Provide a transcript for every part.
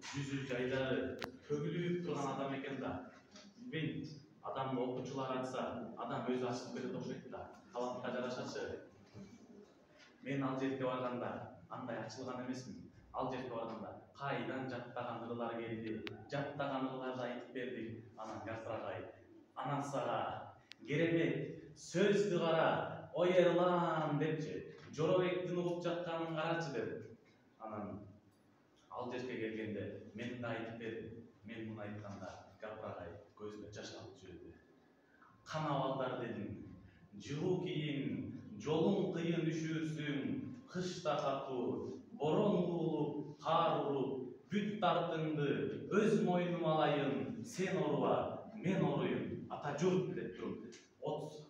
жүзү жайдары төгүлүп турган адам экен да. Мен адамды окуучулар атса, адам өзү ачып берет окшойт да. Талантка жарашачы. Мен ал жерге барганда андай ачылган эмесмин. Ал жерге барганда кайдан жаттаган ырлар келди, жаттаган ырларды айтып бердик. Анан Гапырагай, анан сага керемет сөздү кара, ой Эрлан депчи, Жоробектин угуп жатканын карачы деп. Анан ал жерге келгенде мен да айтып бердим. Мен муну айтканда Гапырагай көзүнө жаш алып жүрдү. Кана балдар дедим, жылуу кийин, жолуң кыйын үшүрсүң, кышта катуу, борон уулуп, кар уруп, бүт дартыңды өз мойнума алайын, сен оруба, мен оруйм, ата журт деп туруп.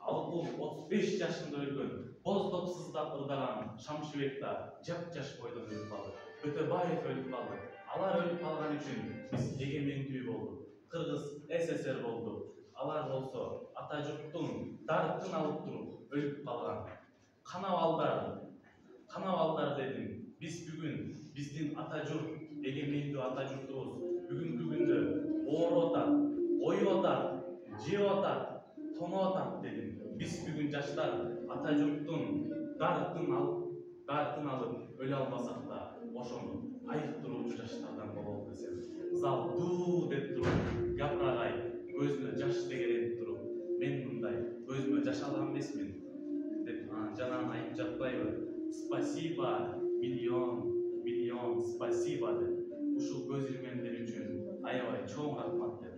Ал бул 35 жашында өлгөн, боздоп сыздап ырдаган Шамшыбек да жап-жаш бойдон өлүп калды. Өтөбаев өлүп калды. Алар өлүп калган үчүн биз эгемендүү болдук. Кыргыз СССР болду. Алар болсо ата журттун дартын алып туруп өлүп калган. Кана балдар дедим. Биз бүгүн биздин ата журт, эгемендүү ата журтубуз бүгүнкү күндө ооруп атат, оюп атат, жеп атат, тоңуп атат дедим. Биз бүгүн жаштар ата журттун дартын алып өлө албасак да, ошону айыктыруучу жаштардан бололу десем. Зал дуу деп туруп, Гапырагай көзүнө жаш тегеренип туруп, мен мындай көзүмө жаш алган эмесмин деп жанагын айтып жатпайбы? Спасибо, миллион спасибо деп. Ушул көз ирмемдер үчүн аябай чоң рахмат деп.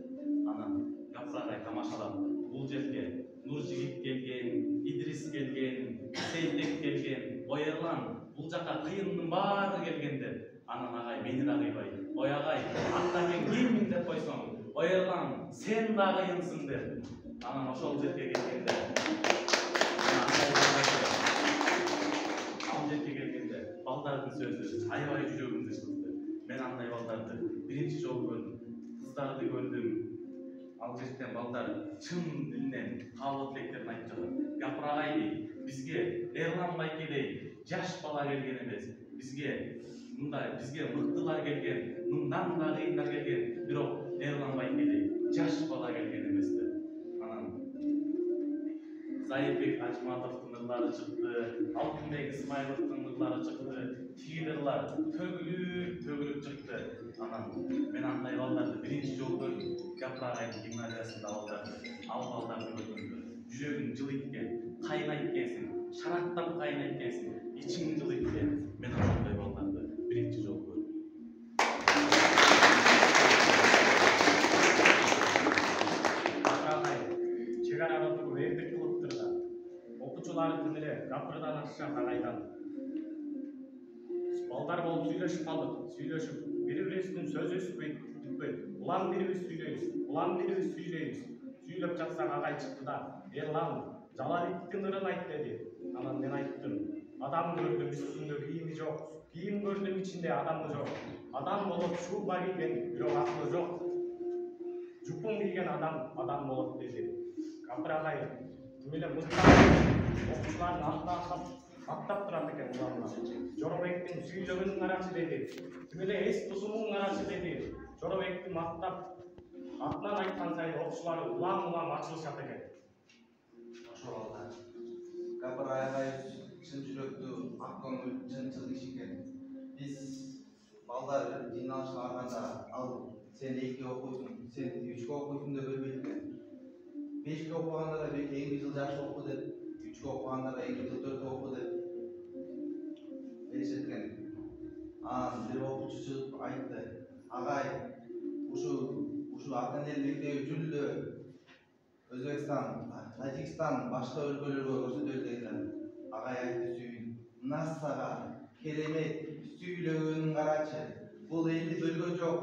Анан Гапырагай тамашалап, бул жерге Нуржигит келген, Идрис келген, Сейтек келген, ой Эрлан, бул жака кыйындын баары келген деп. Анан агай мени да кыйбай, ой агай, анда мен кийинмин деп койсоң, ой Эрлан, сен да кыйынсың деп. Анан ошол жерге келгенде, балдардын сөзү аябай жүрөгүмдү сызды. Мен андай балдарды биринчи жолу көрдүм. Кыздарды көрдүм. Ал жерден балдар чын дилинен каалоо тилектерин айтып жатат. Гапырагай дейт, бизге Эрлан байкедей жаш бала келген эмес. Бизге мыктылар келген, мындан да кыйындар келген, бирок Эрлан байкедей жаш бала келген эмес деп. Анан Зайырбек Ажматовдун ырлары чыкты, Алтынбек Исмаиловдун ырлары чыкты, тигил ырлар төгүлүп чыкты. Анан мен андай балдарды биринчи жолу көрдүм. Гапырагайдын гимназиясында балдарды, ал балдарды көргөндө жүрөгүң жылыйт экен, кайнайт экенсиң, шарактап кайнайт экенсиң, ичиң жылыйт экен. Мен ошондой балдарды биринчи жолу көрдүм. Чек арада туруп эрдик кылыптыр да. Окуучулардын эле гапырдан акча кагайдан. Балдар болуп сүйлөшүп калдык. Сүйлөшүп, бири-бирибиздин сөзүбүз бүтпөйт. Улам бирибиз сүйлөйбүз. Сүйлөп жатсак агай чыкты да, Эрлан, Жалалиттин ырын айт деди. Анан мен айттым, адам көрдүм, үстүндө кийими жок. Кийим көрдүм, ичинде адамы жок. Адам болот, шуба кийген, бирок акылы жок. Жупун кийген адам болот деди. Гапырагай тим эле окуучулардын аттап турат экен уламына. Жоробектин сүйлөгөнүн карачы деди. Тим эле эс тусумун карачы деди. Жоробекти мактап атынан айткан сайын окуучулар улам ачылышат экен. Ошол балдар Гапырагай чын жүрөктүү, ак көңүл, чынчыл киши экен. Биз балдар жыйналышка барганда ал сен 2 окуйсуң, сен 3 окуйсуң деп өлбөйт экен. 5 окугандар 2 жыл жаш оку деп, 3 окугандар 2 жыл 4 оку деп беришет экен. Анан бир окуучу чыгып айтты, агай, ушу Аканел мектеби жүлдө Өзбекстан, Тажикстан, башка өлкөлөргө көрсөтөлүп деген. Агай айтты, сүйүн. Мына сага керемет сүйлөгөнүн карачы. Бул элди бөлгөн жок.